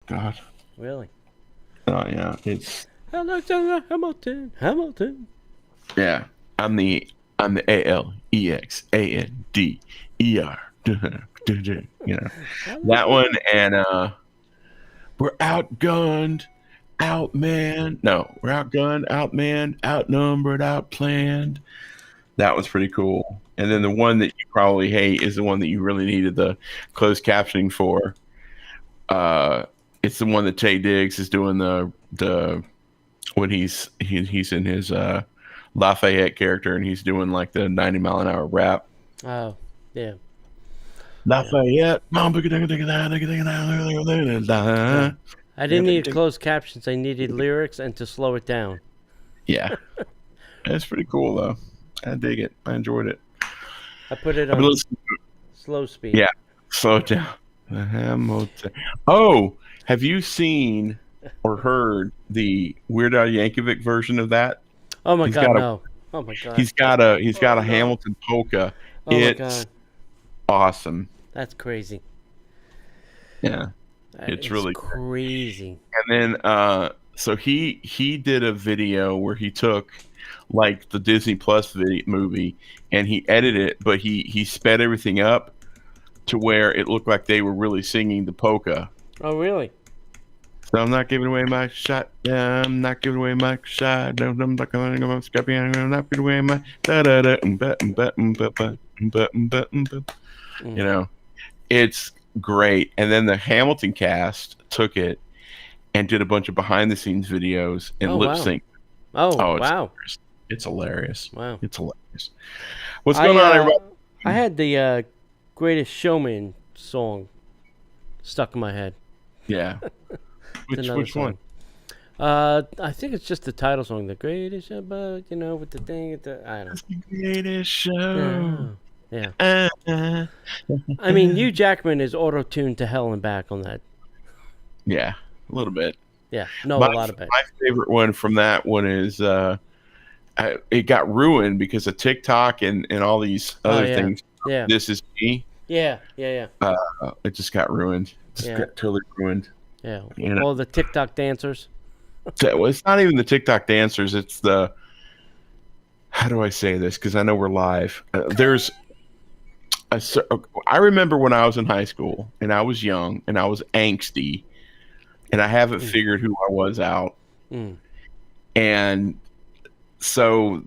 God. Really? Oh yeah, it's Alexander Hamilton. Hamilton. yeah. I'm the ALEXANDER. You know that one, and we're outgunned, outmanned. No, we're outgunned, outmanned, outnumbered, outplanned. That was pretty cool. And then the one that you probably hate is the one that you really needed the closed captioning for. It's the one that Tay Diggs is doing the when he's in his Lafayette character, and he's doing like the 90-mile-an-hour rap. Oh, yeah. Lafayette. I didn't need closed captions. I needed lyrics and to slow it down. Yeah. It's pretty cool, though. I dig it. I enjoyed it. I put it on slow speed. Yeah. Slow it down. Hamilton. Oh, have you seen or heard the Weird Al Yankovic version of that? Oh, my God, no. Oh, my God. He's got a Hamilton polka. Oh, my It's God. awesome. That's crazy. Yeah. It's really crazy. And then so he did a video where he took like the Disney Plus movie and he edited it, but he sped everything up to where it looked like they were really singing the polka. Oh, really? So I'm not giving away my shot. Yeah, I'm not giving away my shot. I'm not going to scrappy. I'm not giving away my da da da. You know, it's great. And then the Hamilton cast took it and did a bunch of behind the scenes videos and lip sync. Oh, wow. It's hilarious. Wow. It's hilarious. What's going on, everybody? I had the Greatest Showman song stuck in my head. Yeah. Which one? I think it's just the title song, The Greatest Show, but, with the thing at the, I don't know. It's the greatest show. Yeah. I mean, Hugh Jackman is auto-tuned to hell and back on that. Yeah, a little bit. Yeah, a lot of it. My favorite one from that one is it got ruined because of TikTok and all these other things. Yeah. This Is Me. Yeah. It just got ruined. Got totally ruined. Yeah. All the TikTok dancers. Well, it's not even the TikTok dancers. It's the, how do I say this? Because I know we're live. I remember when I was in high school and I was young and I was angsty and I haven't figured who I was out. And so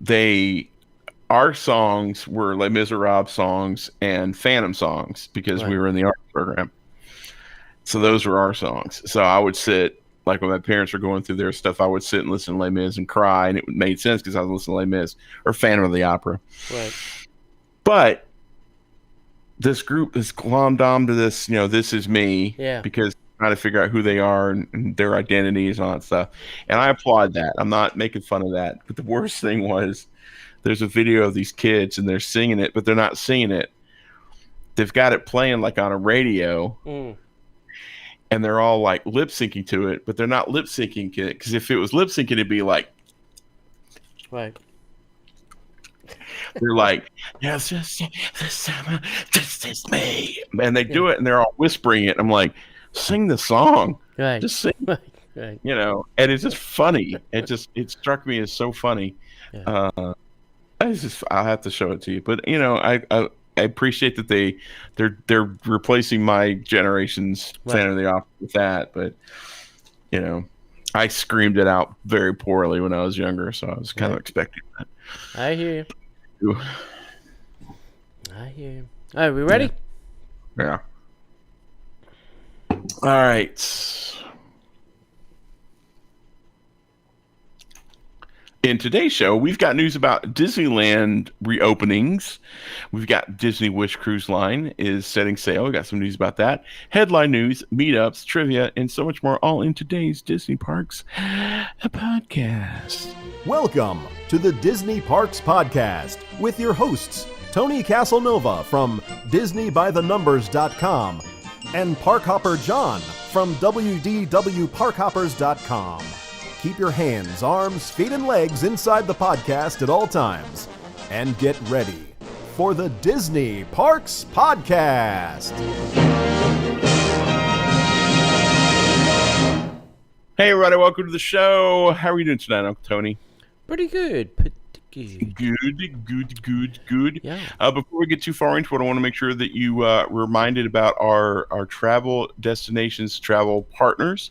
our songs were Les Miserables songs and Phantom songs because we were in the art program. So those were our songs. So I would sit, like when my parents were going through their stuff, I would sit and listen to Les Mis and cry, and it made sense because I was listening to Les Mis or Phantom of the Opera. Right. But this group is glommed on to this, This Is Me, because trying to figure out who they are and their identities and all that stuff. And I applaud that. I'm not making fun of that. But the worst thing was there's a video of these kids and they're singing it, but they're not singing it. They've got it playing like on a radio. And they're all like lip syncing to it, but they're not lip syncing it because if it was lip syncing, it'd be like, right. They're like, yes, this is me, and they do it, and they're all whispering it. I'm like, sing the song, right? Just sing, right. And it's just funny. It struck me as so funny. Yeah. I'll have to show it to you, but I appreciate that they're replacing my generation's Phantom of the Opera with that, but I screamed it out very poorly when I was younger, so I was kind of expecting that. I hear you. I hear you. All right, we ready? Yeah. All right. In today's show, we've got news about Disneyland reopenings. We've got Disney Wish Cruise Line is setting sail. We've got some news about that. Headline news, meetups, trivia, and so much more, all in today's Disney Parks podcast. Welcome to the Disney Parks Podcast with your hosts, Tony Casanova from DisneyByTheNumbers.com and Parkhopper John from WDWParkhoppers.com. Keep your hands, arms, feet, and legs inside the podcast at all times. And get ready for the Disney Parks Podcast. Hey, everybody, welcome to the show. How are you doing tonight, Uncle Tony? Pretty good. Pretty good. Good. Yeah. Before we get too far into it, I want to make sure that you were reminded about our travel destinations, travel partners.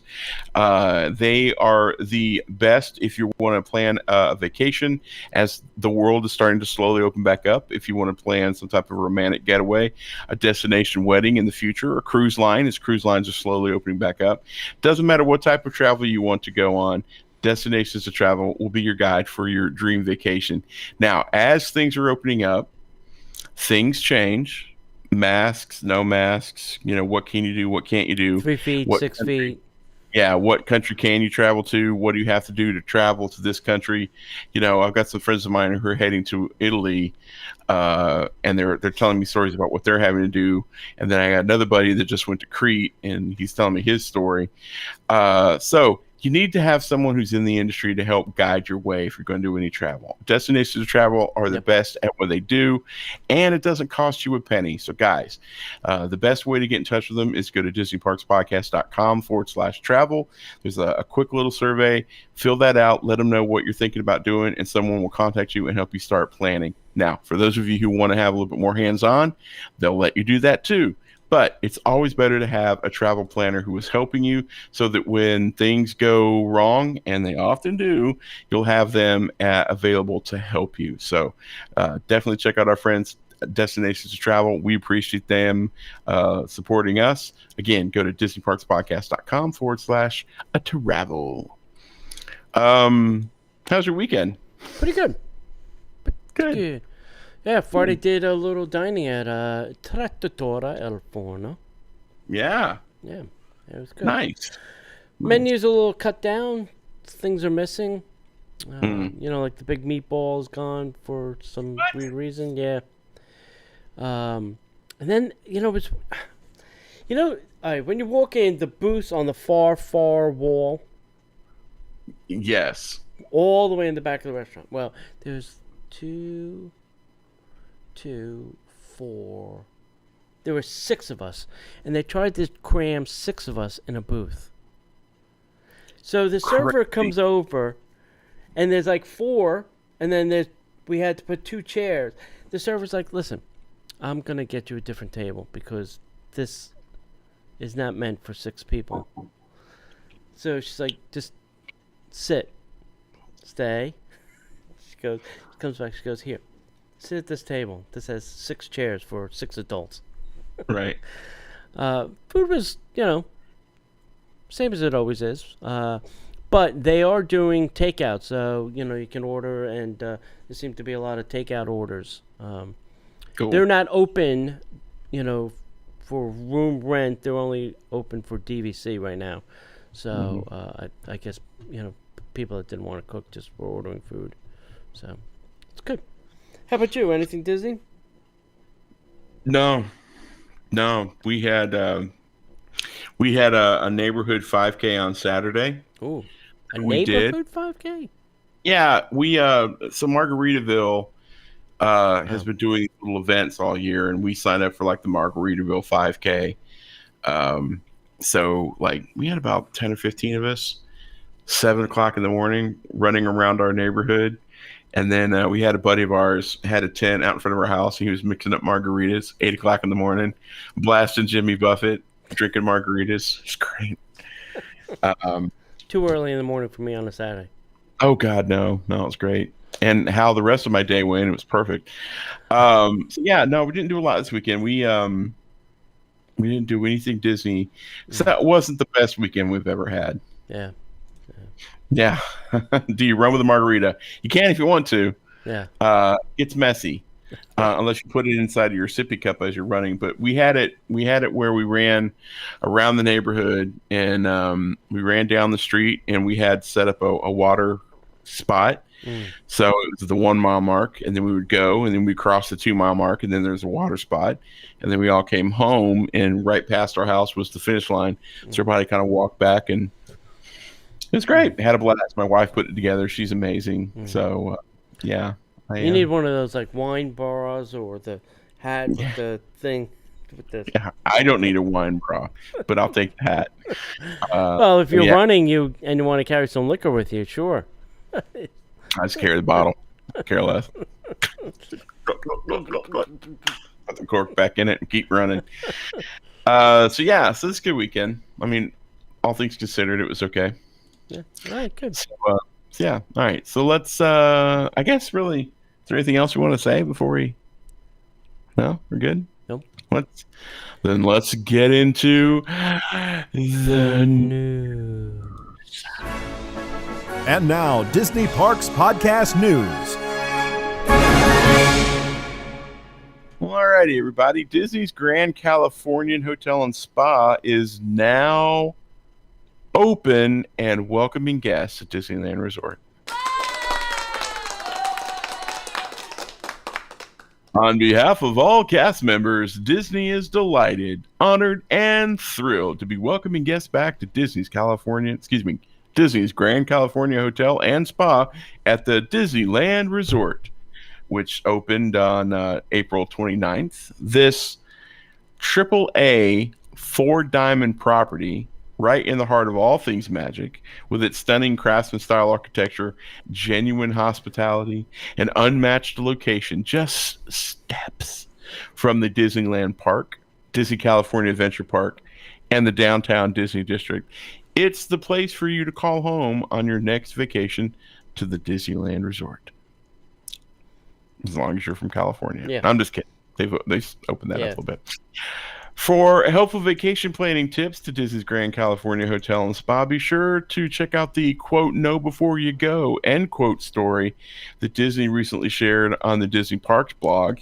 They are the best if you want to plan a vacation as the world is starting to slowly open back up. If you want to plan some type of romantic getaway, a destination wedding in the future, a cruise line, as cruise lines are slowly opening back up. Doesn't matter what type of travel you want to go on. Destinations to Travel will be your guide for your dream vacation. Now, as things are opening up, things change. Masks, no masks. What can you do? What can't you do? 3 feet, what 6 country, feet. Yeah, what country can you travel to? What do you have to do to travel to this country? I've got some friends of mine who are heading to Italy, and they're telling me stories about what they're having to do. And then I got another buddy that just went to Crete, and he's telling me his story. So you need to have someone who's in the industry to help guide your way if you're going to do any travel. Destinations to Travel are the best at what they do, and it doesn't cost you a penny. So, guys, the best way to get in touch with them is go to DisneyParksPodcast.com/travel. There's a quick little survey. Fill that out. Let them know what you're thinking about doing, and someone will contact you and help you start planning. Now, for those of you who want to have a little bit more hands-on, they'll let you do that too. But it's always better to have a travel planner who is helping you so that when things go wrong, and they often do, you'll have them available to help you. So definitely check out our friends, Destinations to Travel. We appreciate them supporting us. Again, go to DisneyParksPodcast.com/travel. How's your weekend? Pretty good. Good. Yeah, Friday did a little dining at Trattoria El Forno. Yeah. Yeah, it was good. Nice. Menu's a little cut down. Things are missing. Like the big meatball's gone for some weird reason. Yeah. And then it's, all right, when you walk in, the booths on the far wall. Yes. All the way in the back of the restaurant. Well, there's 2, 4. There were 6 of us, and they tried to cram 6 of us in a booth. So the server comes over, and there's like 4, and then we had to put 2 chairs. The server's like, "Listen, I'm gonna get you a different table because this is not meant for 6 people." So she's like, "Just sit, stay." She comes back. She goes, "Here. Sit at this table. This has 6 chairs for 6 adults." Right. Food was, same as it always is. But they are doing takeout, so you can order, and there seem to be a lot of takeout orders. Cool. They're not open, for room rent. They're only open for DVC right now. So I guess people that didn't want to cook just were ordering food. So it's good. How about you? Anything Disney? No. We had a neighborhood 5K on Saturday. Ooh, a We neighborhood 5K? Yeah, we so Margaritaville has been doing little events all year, and we signed up for like the Margaritaville 5K. So like we had about 10 or 15 of us, 7:00 in the morning, running around our neighborhood. And then we had a buddy of ours had a tent out in front of our house. He was mixing up margaritas, 8:00 in the morning, blasting Jimmy Buffett, drinking margaritas. It's great. Too early in the morning for me on a Saturday. Oh God, no, it was great. And how the rest of my day went, it was perfect. So yeah, no, we didn't do a lot this weekend. We didn't do anything Disney. So that wasn't the best weekend we've ever had. Yeah. Yeah. Do you run with a margarita? You can if you want to. Yeah. It's messy unless you put it inside of your sippy cup as you're running. But we had it where we ran around the neighborhood, and we ran down the street, and we had set up a water spot. So it was the 1 mile mark, and then we would go, and then we cross the 2 mile mark, and then there's a water spot, and then we all came home, and right past our house was the finish line. So everybody kind of walked back, and it was great. Had a blast. My wife put it together. She's amazing. So yeah. You need one of those like wine bars or the hat with the thing with this. Yeah, I don't need a wine bra, but I'll take the hat. Well, if you're running and you want to carry some liquor with you, sure. I just carry the bottle. Care less. Put the cork back in it and keep running. So this is a good weekend. I mean, all things considered, it was okay. Yeah. All right, good. So, all right. So let's, I guess, really, is there anything else you want to say before we? No, we're good. Nope. Let's get into the news. And now, Disney Parks Podcast News. Alrighty, everybody. Disney's Grand Californian Hotel and Spa is now open and welcoming guests at Disneyland Resort. On behalf of all cast members, Disney is delighted, honored, and thrilled to be welcoming guests back to Disney's Grand California Hotel and Spa at the Disneyland Resort, which opened on April 29th. This AAA 4-diamond property right in the heart of all things magic, with its stunning craftsman-style architecture, genuine hospitality, and unmatched location, just steps from the Disneyland Park, Disney California Adventure Park, and the downtown Disney District. It's the place for you to call home on your next vacation to the Disneyland Resort. As long as you're from California. Yeah. I'm just kidding. They opened that up a little bit. For helpful vacation planning tips to Disney's Grand California Hotel and Spa, be sure to check out the quote, know before you go, end quote story that Disney recently shared on the Disney Parks blog,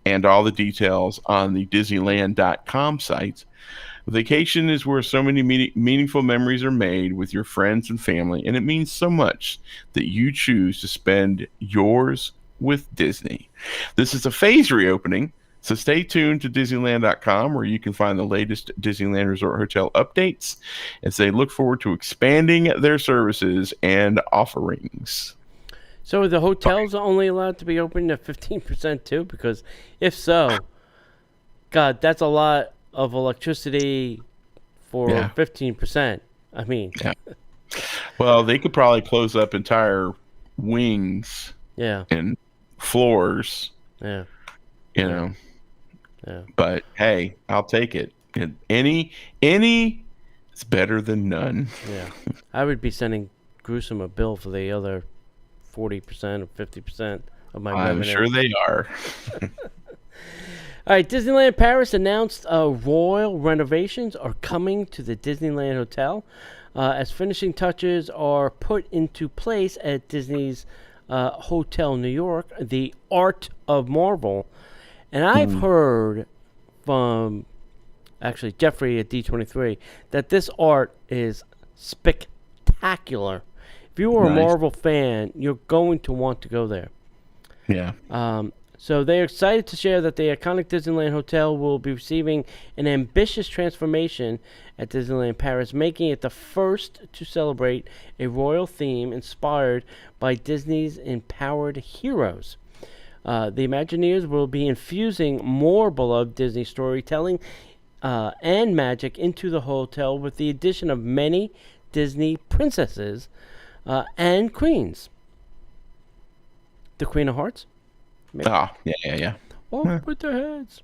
and all the details on the Disneyland.com site. Vacation is where so many meaningful memories are made with your friends and family, and it means so much that you choose to spend yours with Disney. This is a phased reopening, so stay tuned to Disneyland.com, where you can find the latest Disneyland Resort Hotel updates as they look forward to expanding their services and offerings. So are the hotels only allowed to be open at 15% too? Because if so, God, that's a lot of electricity for 15%. I mean. Yeah. Well, they could probably close up entire wings and floors. Yeah. You know. Yeah. But hey, I'll take it. Any is better than none. Yeah. I would be sending Gruesome a bill for the other 40% or 50% of my revenue. I'm sure they are. All right, Disneyland Paris announced royal renovations are coming to the Disneyland Hotel as finishing touches are put into place at Disney's Hotel New York, the Art of Marvel. And I've heard from, actually, Jeffrey at D23, that this art is spectacular. If you are a Marvel fan, you're going to want to go there. Yeah. So they're excited to share that the iconic Disneyland Hotel will be receiving an ambitious transformation at Disneyland Paris, making it the first to celebrate a royal theme inspired by Disney's empowered heroes. The Imagineers will be infusing more beloved Disney storytelling and magic into the hotel with the addition of many Disney princesses and queens. The Queen of Hearts? Maybe. Oh, yeah. Off with their heads.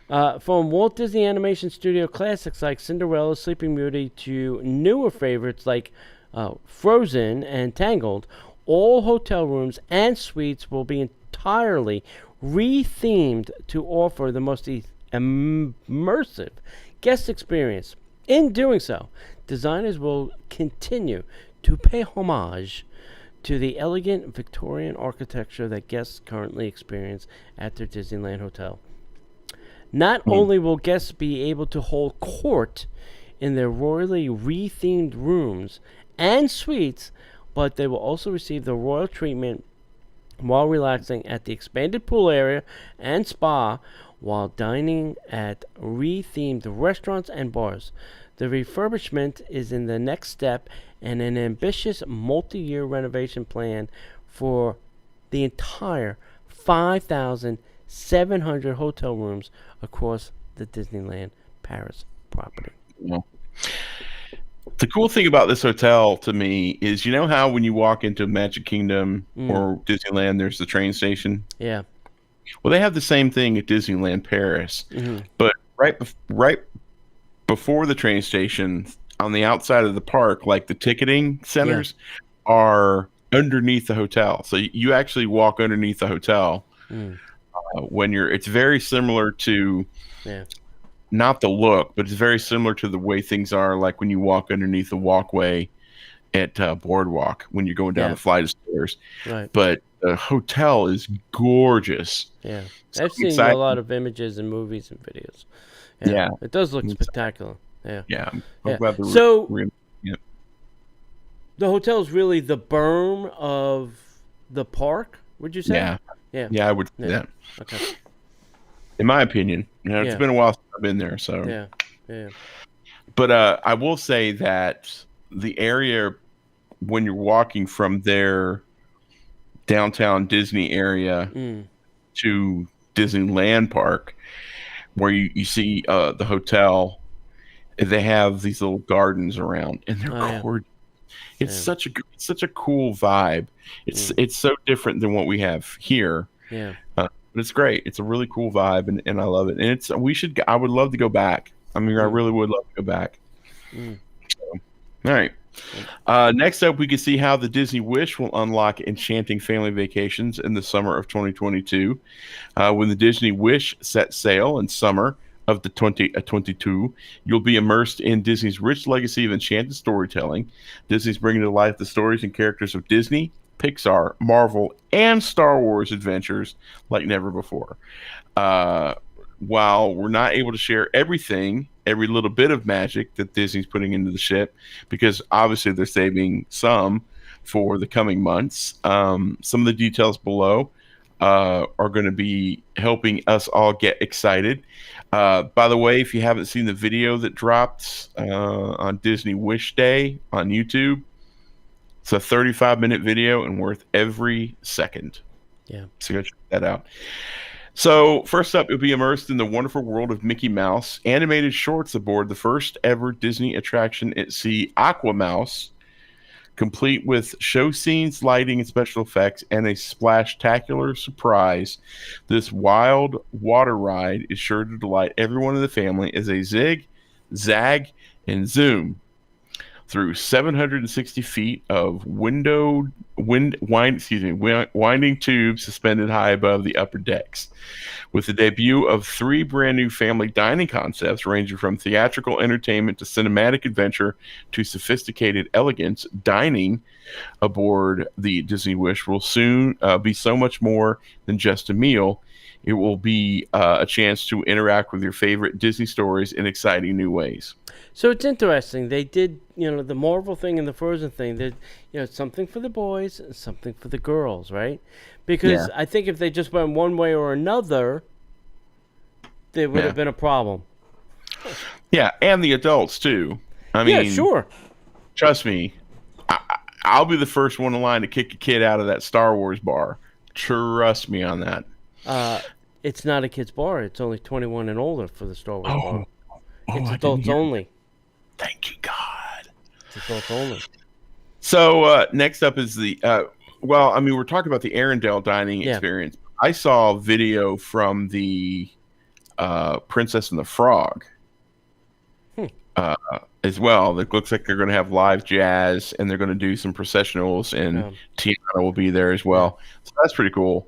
From Walt Disney Animation Studio classics like Cinderella, Sleeping Beauty to newer favorites like Frozen and Tangled, all hotel rooms and suites will be entirely re-themed to offer the most immersive guest experience. In doing so, designers will continue to pay homage to the elegant Victorian architecture that guests currently experience at their Disneyland Hotel. Not only will guests be able to hold court in their royally re-themed rooms and suites, but they will also receive the royal treatment while relaxing at the expanded pool area and spa, while dining at re-themed restaurants and bars. The refurbishment is in the next step and an ambitious multi-year renovation plan for the entire 5,700 hotel rooms across the Disneyland Paris property. Well, the cool thing about this hotel to me is, you know how when you walk into Magic Kingdom or Disneyland, there's the train station? Yeah. Well, they have the same thing at Disneyland Paris, but right before the train station, on the outside of the park, like the ticketing centers are underneath the hotel. So you actually walk underneath the hotel when you're. It's very similar to. Yeah. Not the look, but it's very similar to the way things are like when you walk underneath the walkway at Boardwalk when you're going down the flight of stairs. Right. But the hotel is gorgeous. Yeah. So I've seen a lot of images and movies and videos. Yeah. It does look spectacular. Yeah. Yeah. The hotel is really the berm of the park, would you say? Yeah. Yeah, I would say that. Okay. In my opinion. It's been a while since I've been there, so. Yeah. But I will say that the area when you're walking from their downtown Disney area to Disneyland Park, where you see the hotel, they have these little gardens around, and they're gorgeous. It's such a cool vibe. It's so different than what we have here. Yeah. But it's great. It's a really cool vibe, and I love it. And I would love to go back. I mean, I really would love to go back. So, all right. Next up, we can see how the Disney Wish will unlock enchanting family vacations in the summer of 2022. When the Disney Wish sets sail in summer of the 2022, you'll be immersed in Disney's rich legacy of enchanted storytelling. Disney's bringing to life the stories and characters of Disney, Pixar, Marvel, and Star Wars adventures like never before. While we're not able to share every little bit of magic that Disney's putting into the ship, because obviously they're saving some for the coming months, some of the details below are going to be helping us all get excited. By the way, if you haven't seen the video that dropped on Disney Wish Day on YouTube, it's a 35-minute video and worth every second. Yeah. So go check that out. So first up, you'll be immersed in the wonderful world of Mickey Mouse. Animated shorts aboard the first ever Disney attraction at sea, Aqua Mouse, complete with show scenes, lighting, and special effects, and a splash-tacular surprise. This wild water ride is sure to delight everyone in the family as they zig, zag, and zoom through 760 feet of winding tubes suspended high above the upper decks. With the debut of 3 brand new family dining concepts ranging from theatrical entertainment to cinematic adventure to sophisticated elegance, dining aboard the Disney Wish will soon be so much more than just a meal. It will be a chance to interact with your favorite Disney stories in exciting new ways. So it's interesting. They did, the Marvel thing and the Frozen thing. They, something for the boys and something for the girls, right? Because I think if they just went one way or another, there would have been a problem. Yeah, and the adults too. I mean, sure. Trust me, I'll be the first one in line to kick a kid out of that Star Wars bar. Trust me on that. It's not a kid's bar. It's only 21 and older for the Star Wars bar. It's adults only. Thank you, God. It's adults only. So next up is the we're talking about the Arendelle dining experience. I saw a video from the Princess and the Frog as well. It looks like they're going to have live jazz and they're going to do some processionals, and Tiana will be there as well. So that's pretty cool.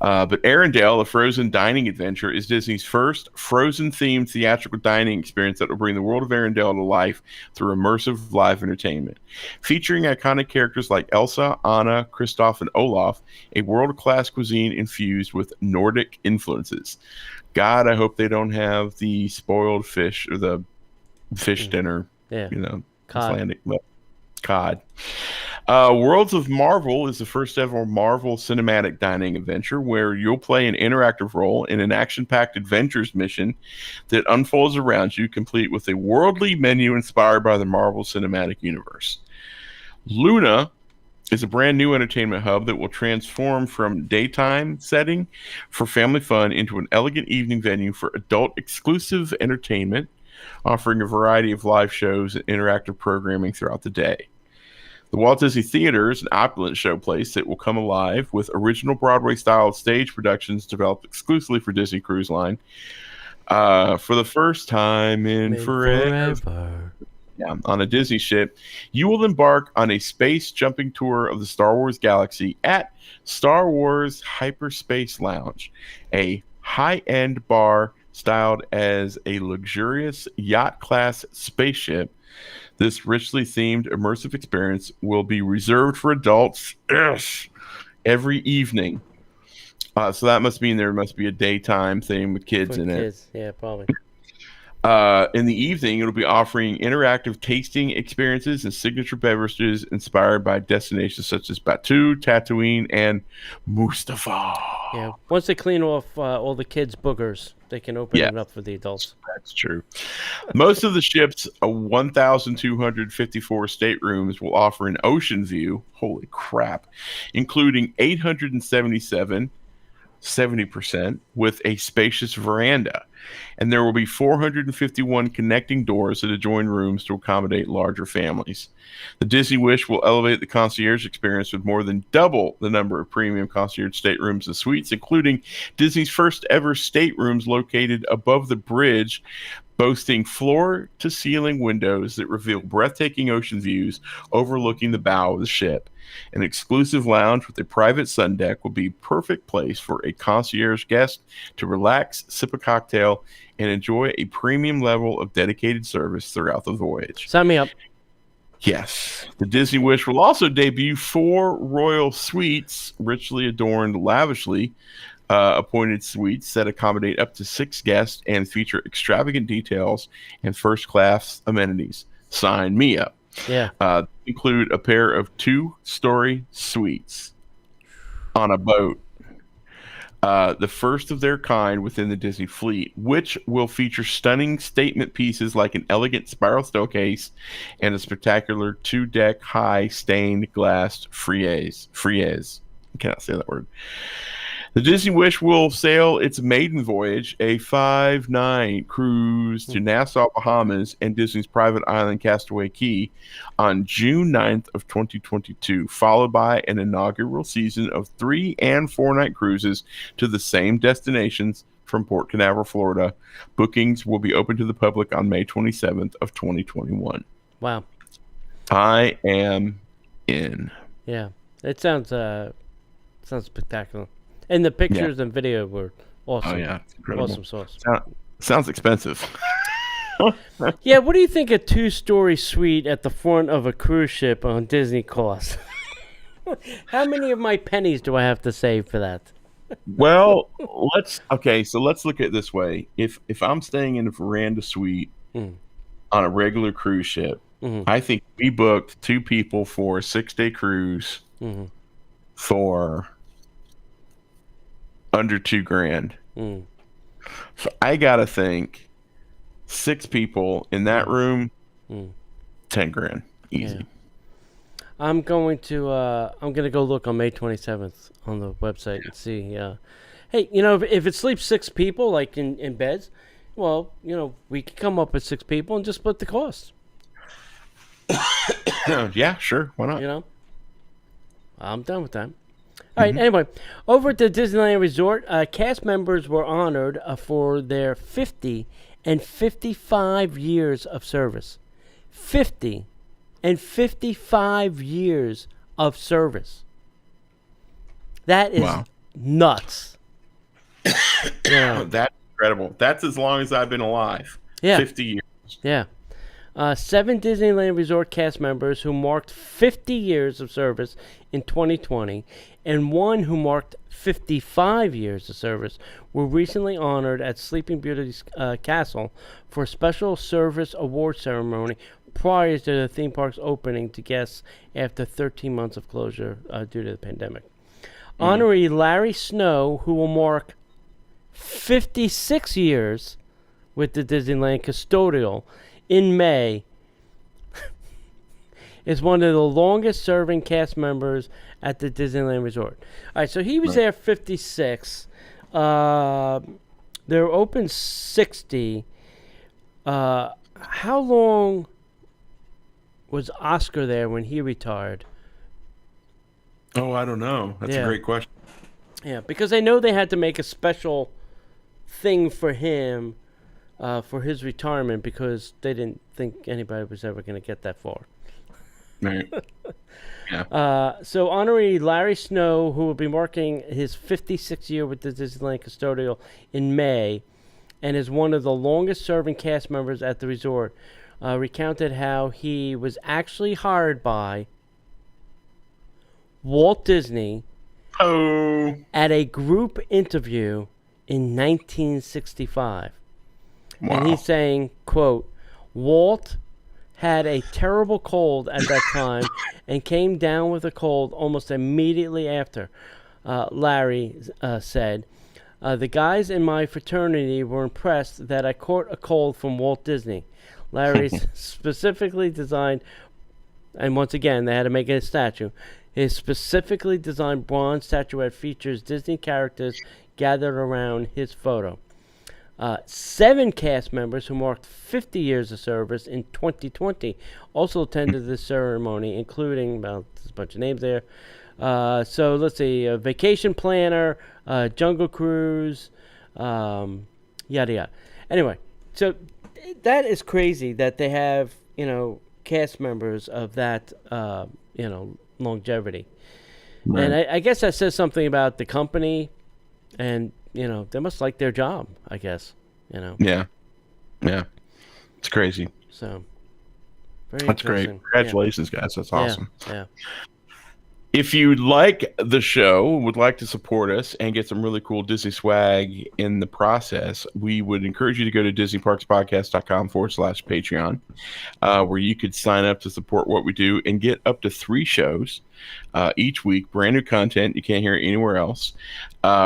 But Arendelle, a Frozen dining adventure, is Disney's first Frozen-themed theatrical dining experience that will bring the world of Arendelle to life through immersive live entertainment. Featuring iconic characters like Elsa, Anna, Kristoff, and Olaf, a world-class cuisine infused with Nordic influences. God, I hope they don't have the spoiled fish or the fish dinner. Yeah. Cod. Icelandic, cod. Worlds of Marvel is the first ever Marvel cinematic dining adventure where you'll play an interactive role in an action-packed adventures mission that unfolds around you, complete with a worldly menu inspired by the Marvel Cinematic Universe. Luna, is a brand new entertainment hub that will transform from daytime setting for family fun into an elegant evening venue for adult exclusive entertainment, offering a variety of live shows and interactive programming throughout the day. The Walt Disney Theater is an opulent showplace that will come alive with original Broadway-style stage productions developed exclusively for Disney Cruise Line. For the first time in forever. Yeah, on a Disney ship, you will embark on a space jumping tour of the Star Wars galaxy at Star Wars Hyperspace Lounge, a high-end bar styled as a luxurious yacht-class spaceship. This richly themed immersive experience will be reserved for adults every evening. So that must mean there must be a daytime thing with kids in it. Yeah, probably. In the evening, it'll be offering interactive tasting experiences and signature beverages inspired by destinations such as Batuu, Tatooine, and Mustafar. Yeah, once they clean off all the kids' boogers, they can open it up for the adults. That's true. Most of the ship's 1,254 staterooms will offer an ocean view. Holy crap. Including 877, 70%, with a spacious veranda. And there will be 451 connecting doors that adjoin rooms to accommodate larger families. The Disney Wish will elevate the concierge experience with more than double the number of premium concierge staterooms and suites, including Disney's first ever staterooms located above the bridge, boasting floor-to-ceiling windows that reveal breathtaking ocean views overlooking the bow of the ship. An exclusive lounge with a private sun deck will be a perfect place for a concierge guest to relax, sip a cocktail, and enjoy a premium level of dedicated service throughout the voyage. Sign me up. Yes. The Disney Wish will also debut 4 royal suites, richly adorned, lavishly appointed suites that accommodate up to 6 guests and feature extravagant details and first-class amenities. Sign me up. Yeah. Include a pair of 2-story suites on a boat, the first of their kind within the Disney fleet, which will feature stunning statement pieces like an elegant spiral staircase and a spectacular 2-deck high stained glass frieze. I cannot say that word. The Disney Wish will sail its maiden voyage, a 5-night cruise to Nassau, Bahamas, and Disney's private island Castaway Cay on June 9th of 2022, followed by an inaugural season of 3- and 4-night cruises to the same destinations from Port Canaveral, Florida. Bookings will be open to the public on May 27th of 2021. Wow. I am in. Yeah, it sounds spectacular. And the pictures and video were awesome. Oh, yeah. Incredible. Awesome sauce. Sounds expensive. Yeah, what do you think a 2-story suite at the front of a cruise ship on Disney costs? How many of my pennies do I have to save for that? Well, let's look at it this way. If I'm staying in a veranda suite on a regular cruise ship, I think we booked 2 people for a 6-day cruise for under $2,000. So I gotta think 6 people in that room, $10,000 easy. Yeah. I'm going to go look on May 27th on the website and see. Hey, if it sleeps 6 people like in beds, well, we can come up with 6 people and just split the cost. Yeah, sure. Why not? I'm done with that. All right, anyway, over at the Disneyland Resort, cast members were honored for their 50 and 55 years of service. 50 and 55 years of service. That is nuts. That's incredible. That's as long as I've been alive. Yeah. 50 years. Yeah. 7 Disneyland Resort cast members who marked 50 years of service in 2020 and 1 who marked 55 years of service were recently honored at Sleeping Beauty's Castle for a special service award ceremony prior to the theme park's opening to guests after 13 months of closure due to the pandemic. Honoree Larry Snow, who will mark 56 years with the Disneyland Custodial in May, is one of the longest-serving cast members at the Disneyland Resort. All right, so he was there 56. They're open 60. How long was Oscar there when he retired? Oh, I don't know. That's a great question. Yeah, because I know they had to make a special thing for him for his retirement because they didn't think anybody was ever going to get that far. Right. Yeah. So honoree Larry Snow, who will be marking his 56th year with the Disneyland Custodial in May, and is one of the longest-serving cast members at the resort, recounted how he was actually hired by Walt Disney at a group interview in 1965. Wow. And he's saying, quote, Walt had a terrible cold at that time and came down with a cold almost immediately after. Larry said, the guys in my fraternity were impressed that I caught a cold from Walt Disney. Larry's specifically designed, and once again, they had to make it a statue. His specifically designed bronze statuette features Disney characters gathered around his photo. 7 cast members who marked 50 years of service in 2020 also attended this ceremony, including, well, there's a bunch of names there. So let's see, Vacation Planner, Jungle Cruise, yada yada. Anyway, so that is crazy that they have, cast members of that, longevity. Right. And I guess that says something about the company, and they must like their job, I guess. Yeah, it's crazy. So that's great. Congratulations, guys. That's awesome. Yeah. If you like the show, would like to support us and get some really cool Disney swag in the process, we would encourage you to go to DisneyParksPodcast.com/Patreon, where you could sign up to support what we do and get up to 3 shows each week, brand new content. You can't hear it anywhere else.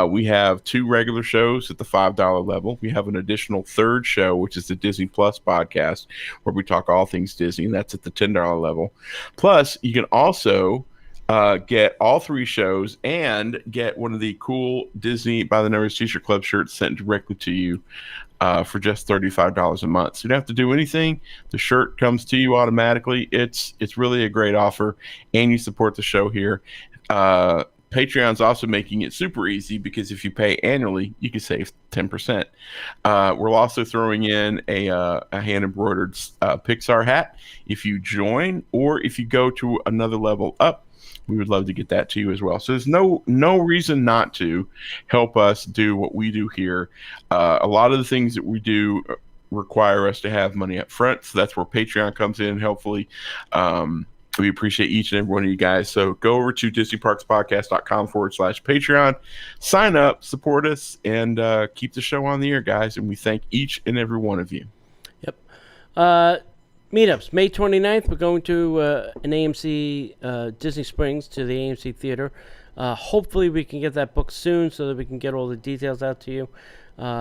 We have 2 regular shows at the $5 level. We have an additional 3rd show, which is the Disney Plus podcast, where we talk all things Disney, and that's at the $10 level. Plus, you can also get all 3 shows and get one of the cool Disney by the Numbers T-shirt Club shirts sent directly to you for just $35 a month. So you don't have to do anything. The shirt comes to you automatically. It's really a great offer, and you support the show here. Patreon's also making it super easy because if you pay annually, you can save 10%. We're also throwing in a hand-embroidered Pixar hat if you join, or if you go to another level up. We would love to get that to you as well. So there's no reason not to help us do what we do here. A lot of the things that we do require us to have money up front. So that's where Patreon comes in, helpfully. We appreciate each and every one of you guys. So go over to DisneyParksPodcast.com/Patreon, sign up, support us, and keep the show on the air, guys. And we thank each and every one of you. Yep. Meetups. May 29th, we're going to an AMC Disney Springs, to the AMC Theater. Hopefully we can get that booked soon so that we can get all the details out to you.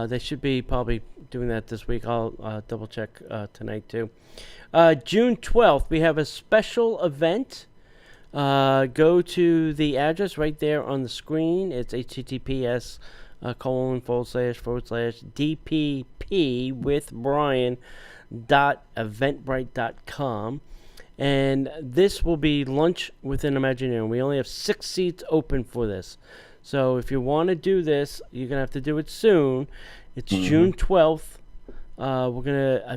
They should be probably doing that this week. I'll double check tonight too. June 12th, we have a special event. Go to the address right there on the screen. It's https://DPP with Brian.eventbrite.com, and this will be lunch with an Imagineering. We only have 6 seats open for this, so if you want to do this, you're gonna have to do it soon. It's June 12th. I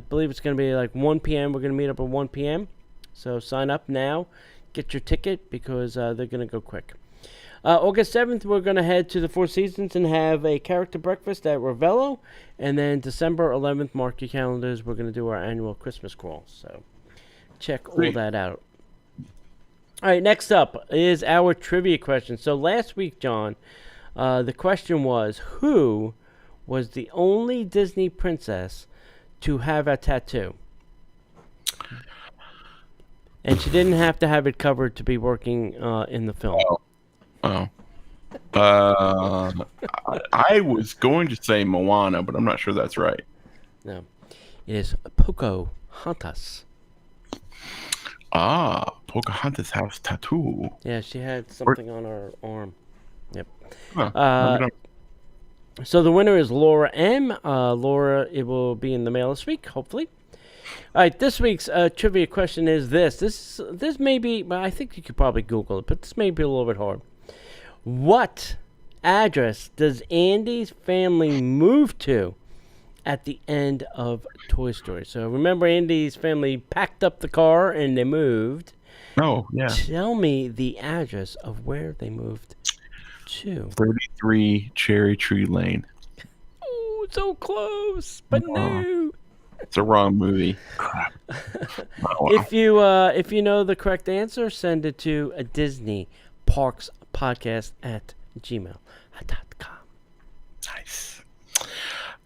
believe it's gonna be like 1 p.m. We're gonna meet up at 1 p.m. So sign up now, get your ticket, because they're gonna go quick. August 7th, we're going to head to the Four Seasons and have a character breakfast at Ravello. And then December 11th, mark your calendars, we're going to do our annual Christmas crawl. So check all that out. All right, next up is our trivia question. So last week, John, the question was, who was the only Disney princess to have a tattoo? And she didn't have to have it covered to be working in the film. I was going to say Moana, but I'm not sure that's right. No, it is Pocahontas. Pocahontas house tattoo. Yeah, she had something on her arm. Yep. Huh, So the winner is Laura M. Laura, it will be in the mail this week, hopefully. All right, this week's trivia question is this. This may be, well, I think you could probably Google it, but this may be a little bit hard. What address does Andy's family move to at the end of Toy Story? So remember, Andy's family packed up the car and they moved. Oh, yeah. Tell me the address of where they moved to. 33 Cherry Tree Lane. Oh, so close, but no. It's a wrong movie. Crap. Oh, wow. If you know the correct answer, send it to a Disney Parks Podcast at gmail.com. Nice.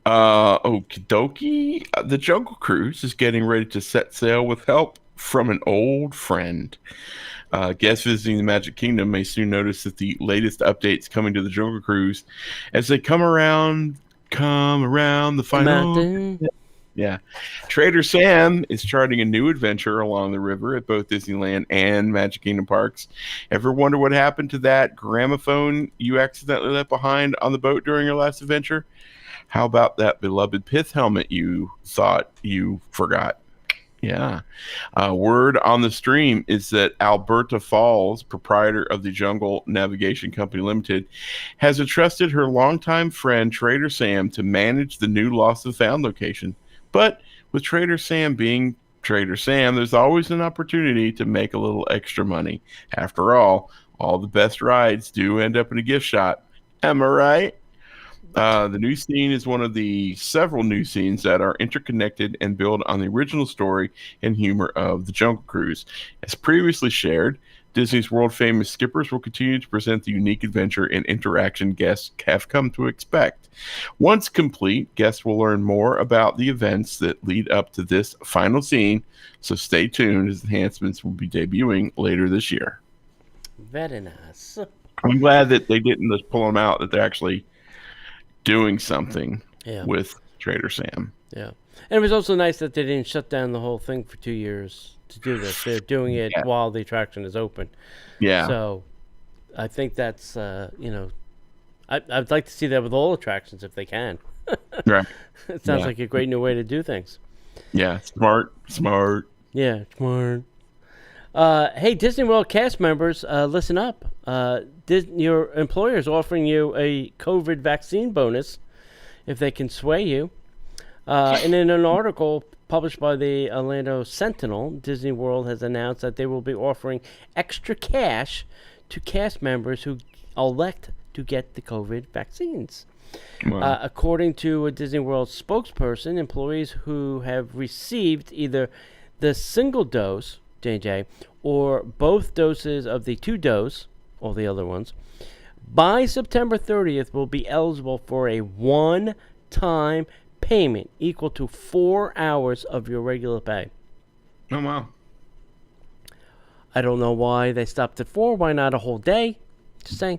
Okie dokie. The Jungle Cruise is getting ready to set sail with help from an old friend. Guests visiting the Magic Kingdom may soon notice that the latest updates coming to the Jungle Cruise as they come around the final Mountain. Yeah. Trader Sam is charting a new adventure along the river at both Disneyland and Magic Kingdom parks. Ever wonder what happened to that gramophone you accidentally left behind on the boat during your last adventure? How about that beloved pith helmet you thought you forgot? Yeah. Word on the stream is that Alberta Falls, proprietor of the Jungle Navigation Company Limited, has entrusted her longtime friend Trader Sam to manage the new Lost and Found location. But with Trader Sam being Trader Sam, there's always an opportunity to make a little extra money. After all the best rides do end up in a gift shop. Am I right? The new scene is one of the several new scenes that are interconnected and build on the original story and humor of the Jungle Cruise. As previously shared, Disney's world-famous skippers will continue to present the unique adventure and interaction guests have come to expect. Once complete, guests will learn more about the events that lead up to this final scene, so stay tuned as enhancements will be debuting later this year. Very nice. I'm glad that they didn't just pull them out, that they're actually doing something with Trader Sam. Yeah. And it was also nice that they didn't shut down the whole thing for 2 years to do this. They're doing it while the attraction is open. Yeah. So I think that's, I'd like to see that with all attractions if they can. Right. It sounds like a great new way to do things. Yeah. Smart. Yeah, smart. Hey, Disney World cast members, listen up. Your employer is offering you a COVID vaccine bonus if they can sway you. And in an article published by the Orlando Sentinel, Disney World has announced that they will be offering extra cash to cast members who elect to get the COVID vaccines. Wow. According to a Disney World spokesperson, employees who have received either the single dose, J&J, or both doses of the 2-dose, all the other ones, by September 30th will be eligible for a one-time payment equal to 4 hours of your regular pay. Oh, wow. I don't know why they stopped at 4. Why not a whole day? Just saying.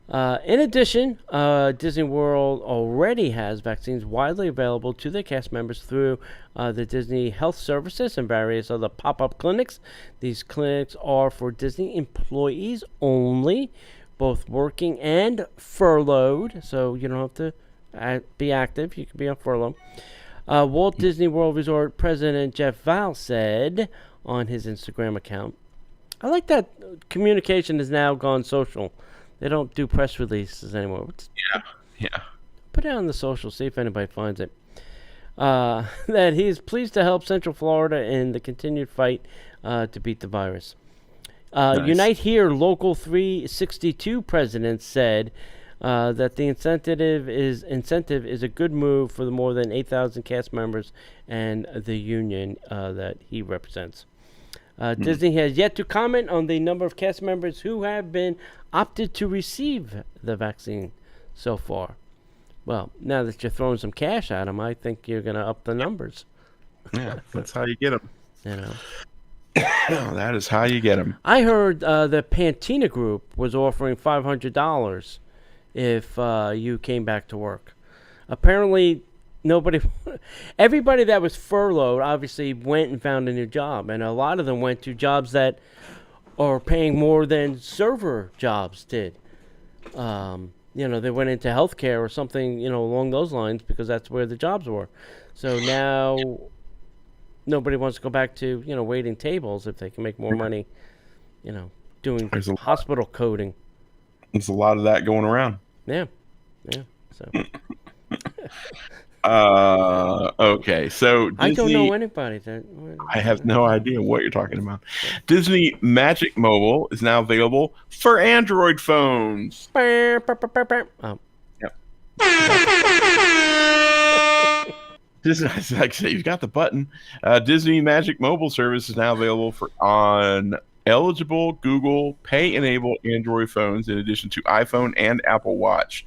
In addition, Disney World already has vaccines widely available to their cast members through the Disney Health Services and various other pop-up clinics. These clinics are for Disney employees only, both working and furloughed, so you don't have to be active. You can be on furlough. Walt Disney World Resort President Jeff Vahl said on his Instagram account, I like that communication has now gone social. They don't do press releases anymore. Yeah. Put it on the social, see if anybody finds it. That he is pleased to help Central Florida in the continued fight to beat the virus. Nice. Unite Here Local 362 president said that the incentive is a good move for the more than 8,000 cast members and the union that he represents. Disney has yet to comment on the number of cast members who have been opted to receive the vaccine so far. Well, now that you're throwing some cash at them, I think you're going to up the numbers. Yeah, that's how you get them. You know, that is how you get them. I heard the Pantina Group was offering $500 if you came back to work. Apparently, nobody, everybody that was furloughed obviously went and found a new job, and a lot of them went to jobs that are paying more than server jobs did. They went into healthcare or something, along those lines because that's where the jobs were. So now nobody wants to go back to, waiting tables if they can make more money, doing hospital coding. There's a lot of that going around. Yeah. So. Okay. So Disney, I don't know anybody that. I have no idea what you're talking about. Disney Magic Mobile is now available for Android phones. Oh. Yep. Disney, like I say, you've got the button. Disney Magic Mobile service is now available on eligible Google Pay-enabled Android phones, in addition to iPhone and Apple Watch.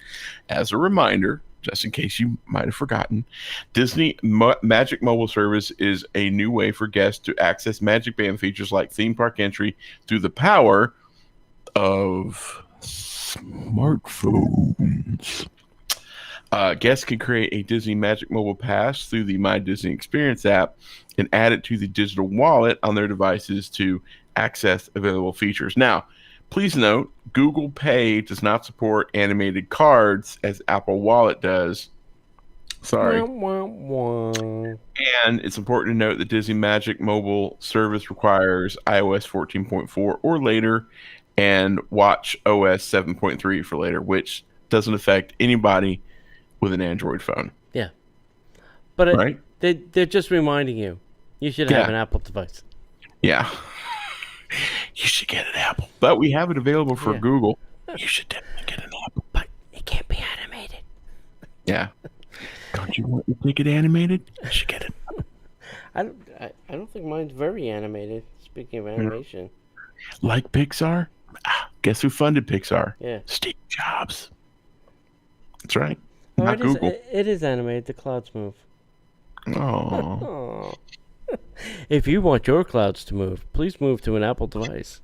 As a reminder, just in case you might have forgotten, Disney Magic Mobile service is a new way for guests to access Magic Band features like theme park entry through the power of smartphones. Guests can create a Disney Magic Mobile Pass through the My Disney Experience app and add it to the digital wallet on their devices to access available features. Now, please note, Google Pay does not support animated cards as Apple Wallet does. Sorry. And it's important to note that Disney Magic Mobile service requires iOS 14.4 or later and Watch OS 7.3 for later, which doesn't affect anybody with an Android phone. Yeah. But right? They're just reminding you. You should have an Apple device. Yeah. You should get an Apple. But we have it available for Google. You should definitely get an Apple. But it can't be animated. Yeah. Don't you want your ticket animated? You should get it. I don't think mine's very animated, speaking of animation. Like Pixar? Guess who funded Pixar? Yeah. Steve Jobs. That's right. Oh, Not Google. It is animated. The clouds move. Oh. If you want your clouds to move, please move to an Apple device.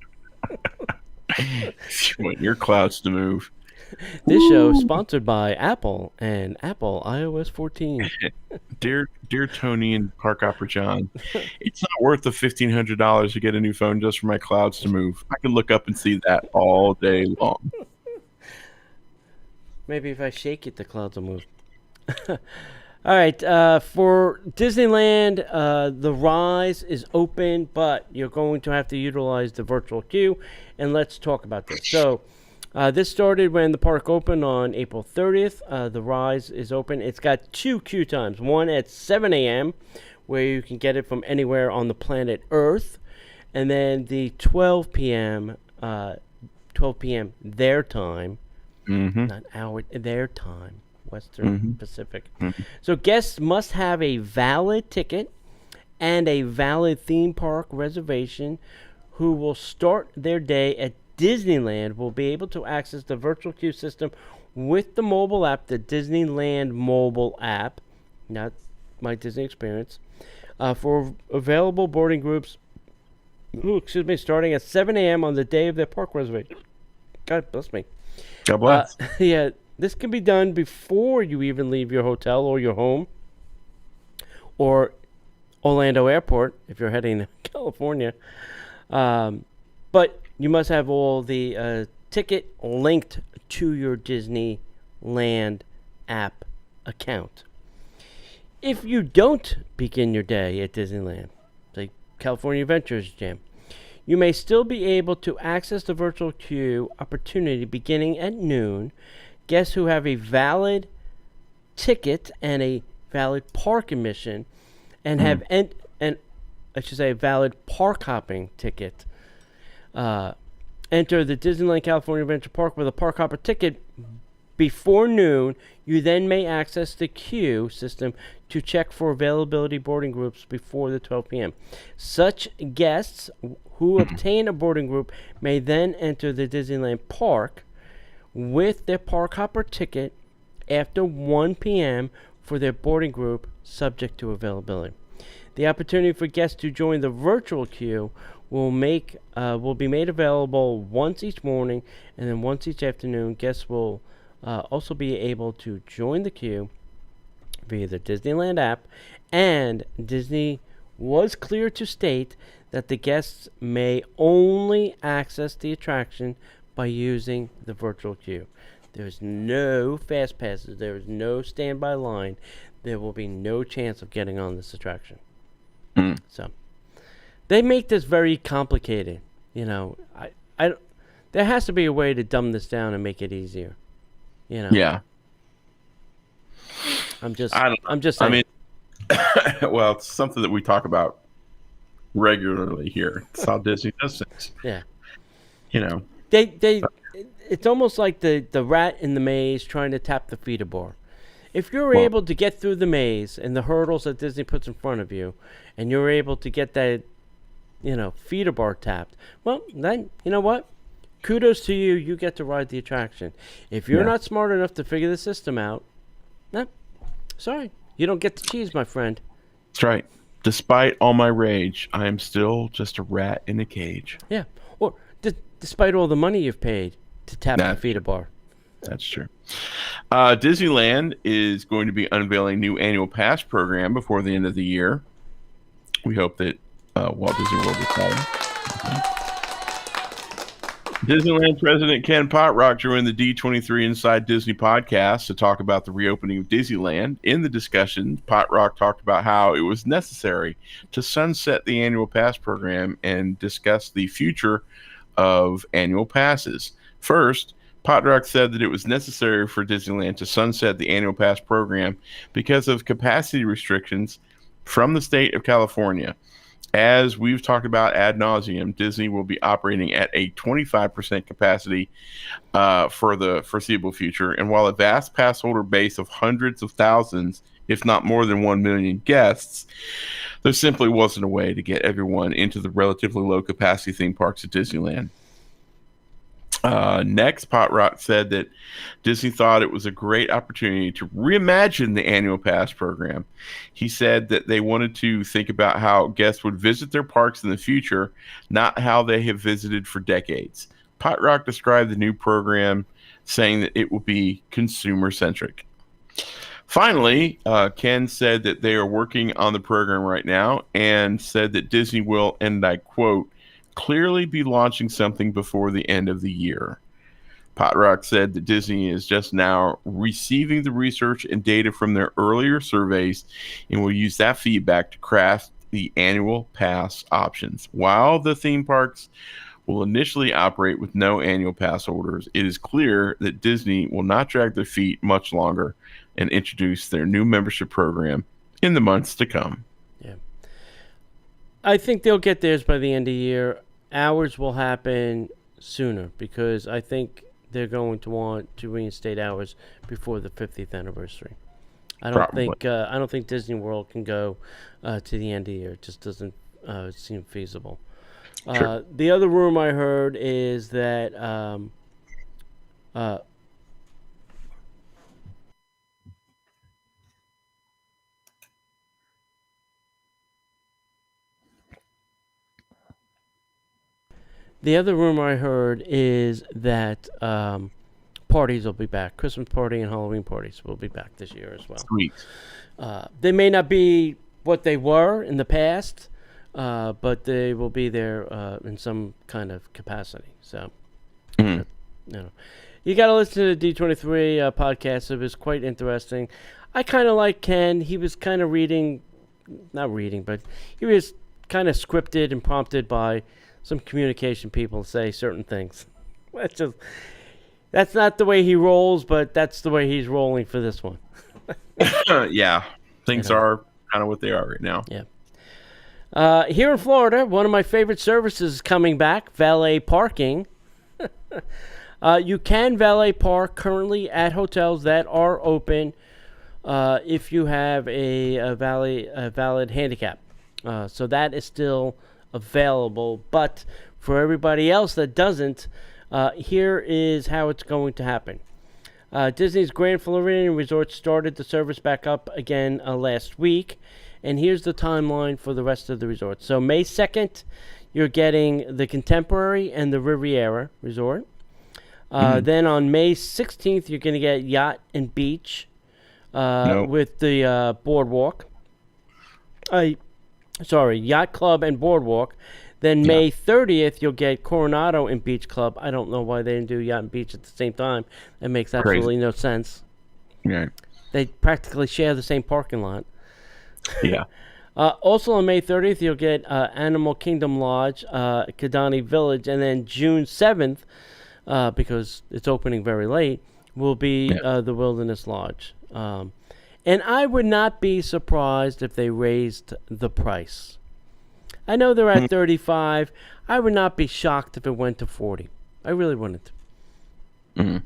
If you want your clouds to move. This show is sponsored by Apple and Apple iOS 14. Dear Tony and Park Hopper John, it's not worth the $1,500 to get a new phone just for my clouds to move. I can look up and see that all day long. Maybe if I shake it, the clouds will move. All right, for Disneyland, the Rise is open, but you're going to have to utilize the virtual queue, and let's talk about this. So, this started when the park opened on April 30th. The Rise is open. It's got 2 queue times, one at 7 a.m., where you can get it from anywhere on the planet Earth, and then the 12 p.m. Their time, not our, their time. Western Pacific. So guests must have a valid ticket and a valid theme park reservation who will start their day at Disneyland will be able to access the virtual queue system with the mobile app, the Disneyland mobile app, not My Disney Experience, for available boarding groups, starting at 7 a.m. on the day of their park reservation. God bless me. God bless. Yeah. This can be done before you even leave your hotel or your home or Orlando Airport if you're heading to California. But you must have all the ticket linked to your Disneyland app account. If you don't begin your day at Disneyland, like California Adventures Jam, you may still be able to access the virtual queue opportunity beginning at noon. Guests who have a valid ticket and a valid park admission and have a valid park hopping ticket enter the Disneyland California Adventure Park with a park hopper ticket before noon. You then may access the queue system to check for availability boarding groups before the 12 p.m. Such guests who obtain a boarding group may then enter the Disneyland Park with their park hopper ticket after 1 p.m. for their boarding group, subject to availability. The opportunity for guests to join the virtual queue will be made available once each morning and then once each afternoon. Guests will also be able to join the queue via the Disneyland app, and Disney was clear to state that the guests may only access the attraction by using the virtual queue. There's no fast passes. There is no standby line. There will be no chance of getting on this attraction. So they make this very complicated. You know, there has to be a way to dumb this down and make it easier. You know. Yeah. I'm just saying. I mean, well, it's something that we talk about regularly here. It's how Disney does things. Yeah. You know. It's almost like the rat in the maze trying to tap the feeder bar. If you're able to get through the maze and the hurdles that Disney puts in front of you, and you're able to get that, feeder bar tapped, well, then, you know what? Kudos to you. You get to ride the attraction. If you're not smart enough to figure the system out, sorry. You don't get the cheese, my friend. That's right. Despite all my rage, I am still just a rat in a cage. Yeah. Or despite all the money you've paid to tap the feeder bar. That's true. Disneyland is going to be unveiling a new annual pass program before the end of the year. We hope that Walt Disney World will follow. Disneyland President Ken Potrock joined the D23 Inside Disney podcast to talk about the reopening of Disneyland. In the discussion, Potrock talked about how it was necessary to sunset the annual pass program and discuss the future of annual passes. First, Potrock said that it was necessary for Disneyland to sunset the annual pass program because of capacity restrictions from the state of California. As we've talked about ad nauseum, Disney will be operating at a 25% capacity for the foreseeable future. And while a vast pass holder base of hundreds of thousands, if not more than 1 million guests, there simply wasn't a way to get everyone into the relatively low capacity theme parks at Disneyland. Next, Potrock said that Disney thought it was a great opportunity to reimagine the annual pass program. He said that they wanted to think about how guests would visit their parks in the future, not how they have visited for decades. Potrock described the new program, saying that it will be consumer-centric. Finally, Ken said that they are working on the program right now and said that Disney will, and I quote, clearly be launching something before the end of the year. Potrock said that Disney is just now receiving the research and data from their earlier surveys and will use that feedback to craft the annual pass options. While the theme parks will initially operate with no annual pass holders, it is clear that Disney will not drag their feet much longer and introduce their new membership program in the months to come. Yeah. I think they'll get theirs by the end of the year. Ours will happen sooner because I think they're going to want to reinstate ours before the 50th anniversary. I don't think Disney World can go to the end of the year. It just doesn't seem feasible. Sure. The other rumor I heard is that parties will be back. Christmas party and Halloween parties will be back this year as well. Sweet. They may not be what they were in the past, but they will be there in some kind of capacity. So, you got to listen to the D23 podcast. It was quite interesting. I kind of like Ken. He was kind of but he was kind of scripted and prompted by some communication people to say certain things. That's not the way he rolls, but that's the way he's rolling for this one. Yeah, things are kind of what they are right now. Yeah. Here in Florida, one of my favorite services is coming back, valet parking. You can valet park currently at hotels that are open if you have a valid handicap. So that is still available, but for everybody else that doesn't, here is how it's going to happen. Disney's Grand Floridian Resort started the service back up again last week, and here's the timeline for the rest of the resorts. So May 2nd, you're getting the Contemporary and the Riviera Resort. Then on May 16th, you're going to get Yacht and Beach. with the boardwalk. Yacht Club and Boardwalk. Then May 30th, you'll get Coronado and Beach Club. I don't know why they didn't do Yacht and Beach at the same time. That makes absolutely no sense. Yeah. They practically share the same parking lot. Yeah. Also on May 30th, you'll get Animal Kingdom Lodge, Kidani Village, and then June 7th, because it's opening very late, will be the Wilderness Lodge. And I would not be surprised if they raised the price. I know they're at $35. I would not be shocked if it went to $40. I really wouldn't.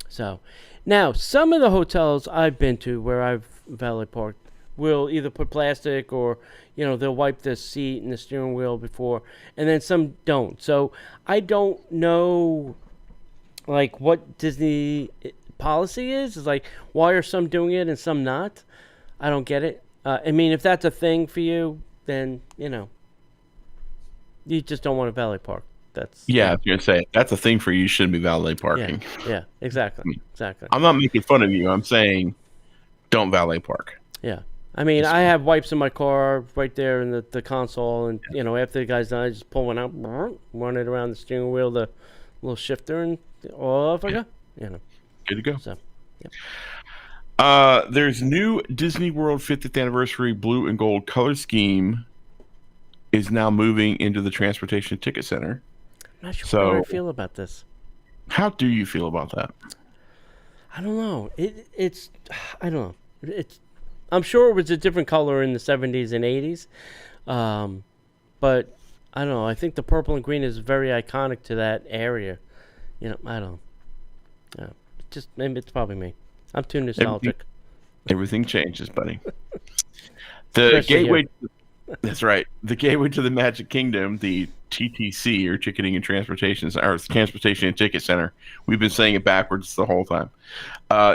So, now, some of the hotels I've been to where I've valet parked will either put plastic or, they'll wipe the seat and the steering wheel before, and then some don't. So, I don't know, what Disney policy is. It's why are some doing it and some not? I don't get it. I mean, if that's a thing for you, then, you just don't want to valet park. That's I was going to say, that's a thing for you. You shouldn't be valet parking. Yeah, exactly. I'm not making fun of you. I'm saying don't valet park. Yeah. I mean, I have wipes in my car right there in the console, and, after the guy's done, I just pull one out, run it around the steering wheel, the little shifter, and off I go. Good to go. So, there's new Disney World 50th Anniversary Blue and Gold color scheme is now moving into the Transportation Ticket Center. I'm not sure how I feel about this. How do you feel about that? I don't know. It's I don't know. I'm sure it was a different color in the 70s and 80s. But I don't know. I think the purple and green is very iconic to that area. I don't know. Maybe it's probably me. I'm too nostalgic. Everything changes, buddy. The gateway. That's right. The gateway to the Magic Kingdom, the TTC, or Ticketing and Transportation, or Transportation and Ticket Center. We've been saying it backwards the whole time.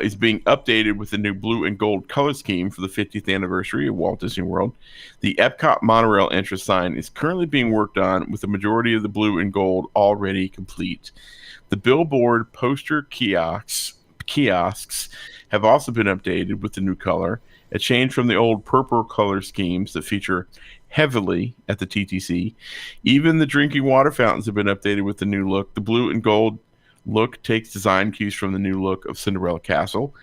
Is being updated with the new blue and gold color scheme for the 50th anniversary of Walt Disney World. The Epcot monorail entrance sign is currently being worked on, with the majority of the blue and gold already complete. The billboard poster kiosks have also been updated with the new color, a change from the old purple color schemes that feature heavily at the TTC. Even the drinking water fountains have been updated with the new look. The blue and gold look takes design cues from the new look of Cinderella Castle,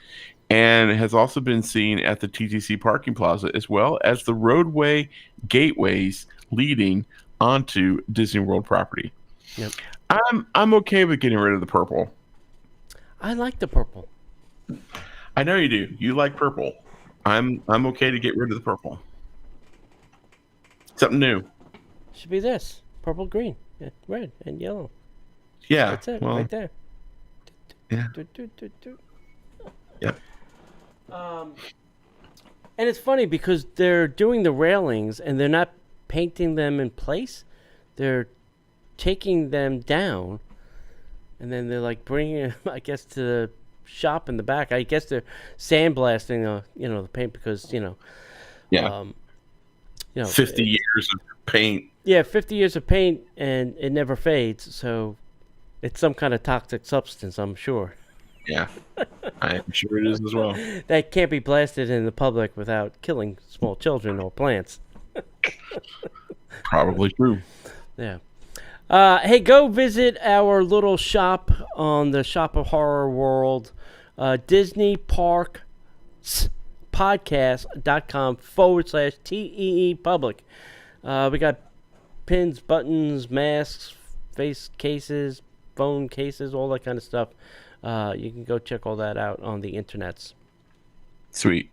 and has also been seen at the TTC parking plaza, as well as the roadway gateways leading onto Disney World property. Yep. I'm okay with getting rid of the purple. I like the purple. I know you do. You like purple. I'm okay to get rid of the purple. Something new. Should be this: purple, green, red, and yellow. Yeah, that's it, right there. Yeah. Yep. And it's funny because they're doing the railings and they're not painting them in place. They're taking them down, and then they're bringing them, I guess, to the shop in the back. I guess they're sandblasting, the paint because, Yeah. 50 years of paint. Yeah, 50 years of paint, and it never fades. So it's some kind of toxic substance, I'm sure. Yeah, I'm sure it is as well. That can't be blasted in the public without killing small children or plants. Probably true. Yeah. Hey, go visit our little shop on the Shop of Horror World, DisneyParksPodcast.com/TEE public. We got pins, buttons, masks, face cases, phone cases, all that kind of stuff. You can go check all that out on the internets. Sweet.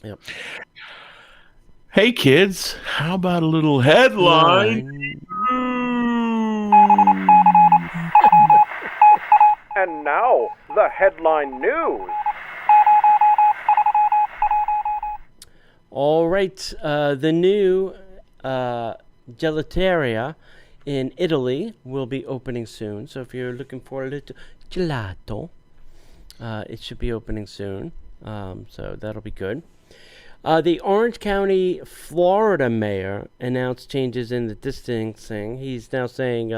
Yep. Hey, kids, how about a little headline? And now, the headline news. All right, the new gelateria in Italy will be opening soon. So if you're looking for a little gelato, it should be opening soon. So that'll be good. The Orange County, Florida mayor announced changes in the distancing. He's now saying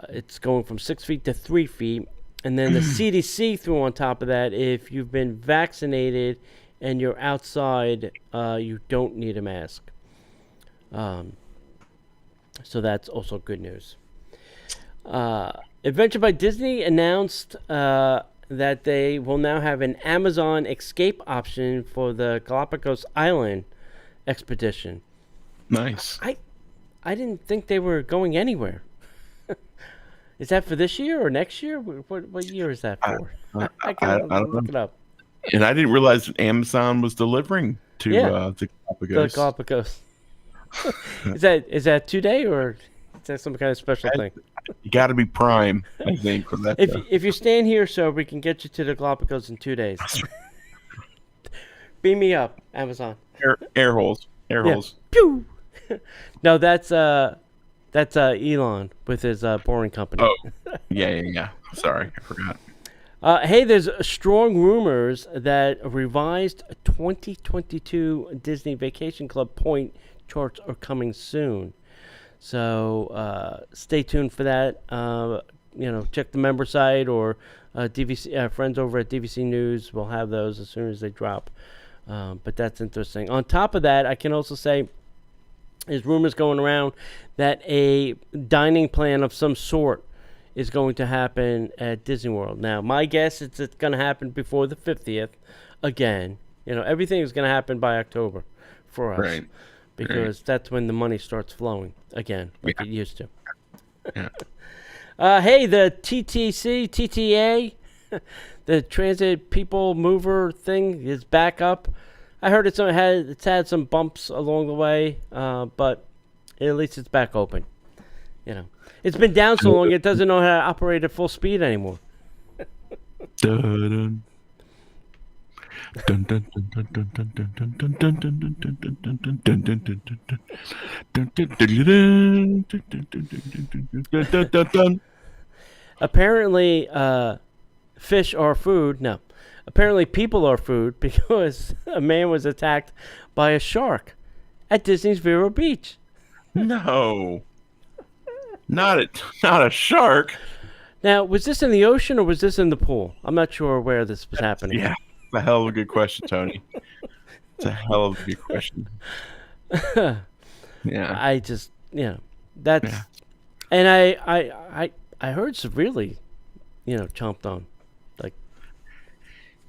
it's going from 6 feet to 3 feet. And then the CDC threw on top of that, if you've been vaccinated and you're outside, you don't need a mask. So that's also good news. Adventure by Disney announced that they will now have an Amazon escape option for the Galapagos Island expedition. Nice. I didn't think they were going anywhere. Is that for this year or next year? What year is that for? I can look it up. And I didn't realize that Amazon was delivering to the Galapagos. The Galapagos. Is that today or is that some kind of special thing? You got to be Prime, I think, for that. If you stand here, so we can get you to the Galapagos in 2 days. Beam me up, Amazon. Air holes. Pew! No, that's Elon with his boring company. Oh, yeah. Sorry, I forgot. Hey, there's strong rumors that revised 2022 Disney Vacation Club point charts are coming soon. So stay tuned for that. Check the member site or DVC friends over at DVC News will have those as soon as they drop. But that's interesting. On top of that, I can also say there's rumors going around that a dining plan of some sort is going to happen at Disney World. Now, my guess is it's going to happen before the 50th again. Everything is going to happen by October for us. Right. Because that's when the money starts flowing again, like it used to. Yeah. Hey, the TTA, the Transit People Mover thing is back up. I heard it's had some bumps along the way, but at least it's back open. It's been down so long it doesn't know how to operate at full speed anymore. Dun-dun. Apparently, fish are food. No. Apparently, people are food because a man was attacked by a shark at Disney's Vero Beach. No. Not a shark. Now, was this in the ocean or was this in the pool? I'm not sure where this was happening. Yeah. It's a hell of a good question, Tony. It's a hell of a good question. Yeah. I just, that's, yeah. And I heard severely, chomped on. Like,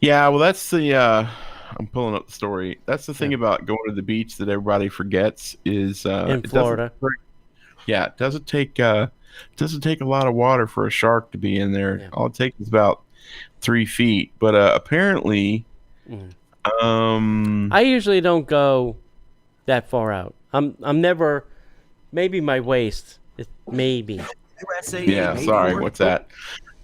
yeah, well, that's the, I'm pulling up the story. That's the thing about going to the beach that everybody forgets is, in Florida. It doesn't take a lot of water for a shark to be in there. Yeah. All it takes is about 3 feet. But apparently, I usually don't go that far out. I'm never, maybe my waist, maybe. Yeah, sorry. What's that?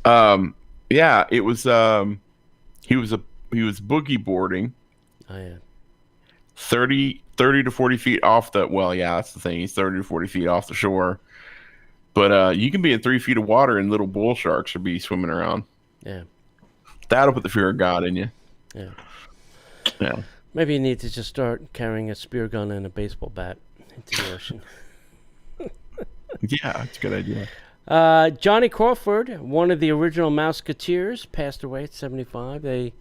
Yeah, it was. He was boogie boarding. Oh yeah. 30 to 40 feet off the. Well, yeah, that's the thing. He's 30 to 40 feet off the shore. But you can be in 3 feet of water and little bull sharks should be swimming around. Yeah. That'll put the fear of God in you. Yeah. Yeah. Maybe you need to just start carrying a spear gun and a baseball bat into the ocean. Yeah, that's a good idea. Johnny Crawford, one of the original Mouseketeers, passed away at 75. They,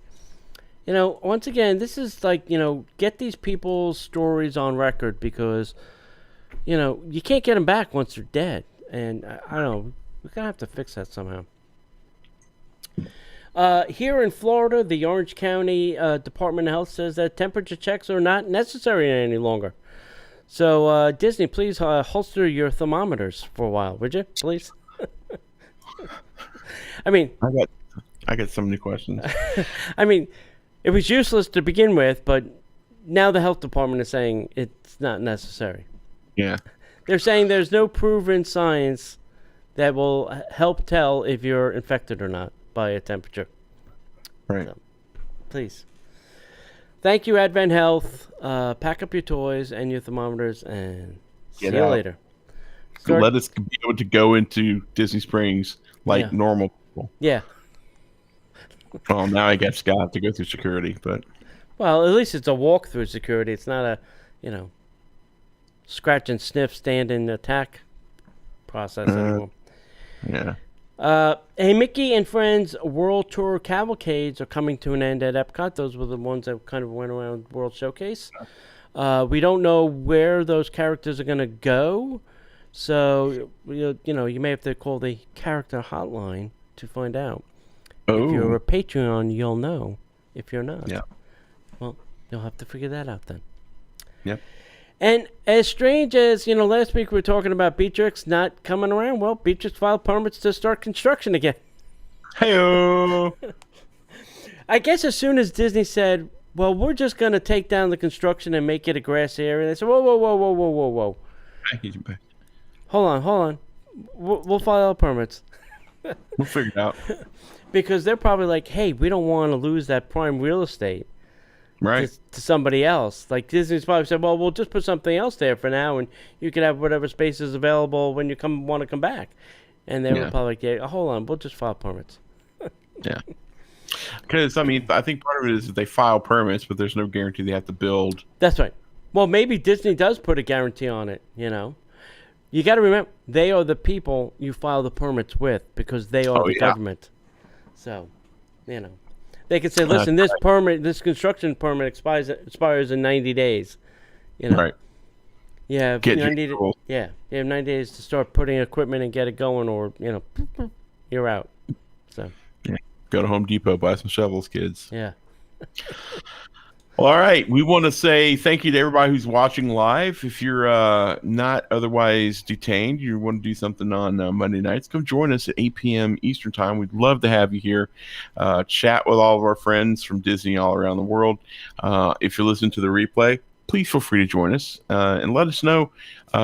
once again, this is like, get these people's stories on record because, you can't get them back once they're dead. And I don't know, we're going to have to fix that somehow. Here in Florida, the Orange County Department of Health says that temperature checks are not necessary any longer. So, Disney, please holster your thermometers for a while, would you? Please. I mean, I got so many questions. I mean, it was useless to begin with, but now the health department is saying it's not necessary. Yeah. They're saying there's no proven science that will help tell if you're infected or not by a temperature. Right. So, please. Thank you, Advent Health. Pack up your toys and your thermometers and see you later. Let us be able to go into Disney Springs like normal people. Yeah. Well, now I guess Scott have to go through security, but. Well, at least it's a walk through security. It's not a, scratch and sniff, stand and attack process anymore. Yeah. Hey, Mickey and Friends World Tour Cavalcades are coming to an end at Epcot. Those were the ones that kind of went around World Showcase. We don't know where those characters are going to go, so you may have to call the character hotline to find out. If you're a Patreon, you'll know. If you're not, well, you'll have to figure that out then. Yep. And as strange as, last week we were talking about Beatrix not coming around, well, Beatrix filed permits to start construction again. Hey-o. I guess as soon as Disney said, well, we're just going to take down the construction and make it a grass area, they said, whoa. Hold on. We'll file permits. We'll figure it out. Because they're probably like, hey, we don't want to lose that prime real estate. Right. To somebody else. Like Disney's probably said, well, we'll just put something else there for now, and you can have whatever space is available when you want to come back. And they were probably like, yeah, hold on, we'll just file permits. Yeah. Because, I think part of it is that they file permits, but there's no guarantee they have to build. That's right. Well, maybe Disney does put a guarantee on it, You got to remember, they are the people you file the permits with because they are the government. So, They could say, listen, this construction permit expires in 90 days. Right. Yeah. You have 90 days to start putting equipment and get it going, or, you're out. So. Yeah. Go to Home Depot, buy some shovels, kids. Yeah. Well, all right. We want to say thank you to everybody who's watching live. If you're not otherwise detained, you want to do something on Monday nights, come join us at 8 p.m. Eastern Time. We'd love to have you here. Chat with all of our friends from Disney all around the world. If you listen to the replay, please feel free to join us and let us know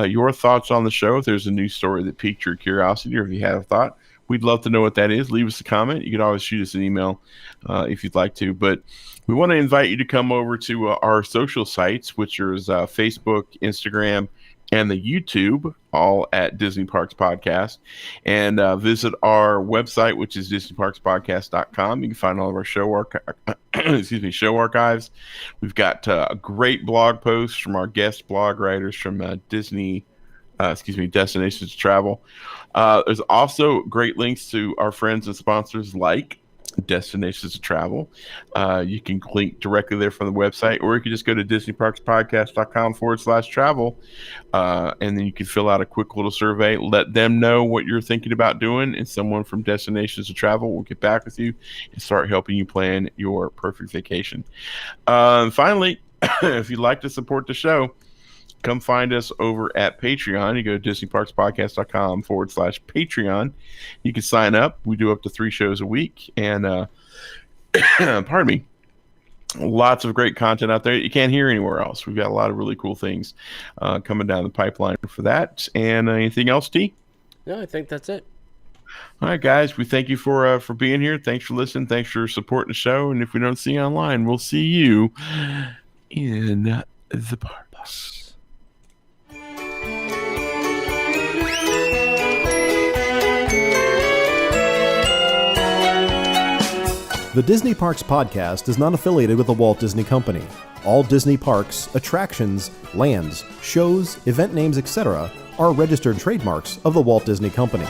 your thoughts on the show. If there's a new story that piqued your curiosity, or if you have a thought, we'd love to know what that is. Leave us a comment. You can always shoot us an email if you'd like to. But we want to invite you to come over to our social sites, which is Facebook, Instagram, and the YouTube, all at Disney Parks Podcast. And visit our website, which is DisneyParksPodcast.com. You can find all of our show archives. We've got a great blog posts from our guest blog writers from Destinations to Travel. There's also great links to our friends and sponsors like Destinations to Travel. You can link directly there from the website, or you can just go to DisneyParksPodcast.com/travel, and then you can fill out a quick little survey. Let them know what you're thinking about doing, and someone from Destinations to Travel will get back with you and start helping you plan your perfect vacation. Finally, if you'd like to support the show, come find us over at Patreon. You go to DisneyParksPodcast.com/Patreon. You can sign up. We do up to 3 shows a week. And, pardon me, lots of great content out there you can't hear anywhere else. We've got a lot of really cool things coming down the pipeline for that. And anything else, T? No, I think that's it. All right, guys. We thank you for being here. Thanks for listening. Thanks for supporting the show. And if we don't see you online, we'll see you in the parks. The Disney Parks Podcast is not affiliated with the Walt Disney Company. All Disney parks, attractions, lands, shows, event names, etc. are registered trademarks of the Walt Disney Company.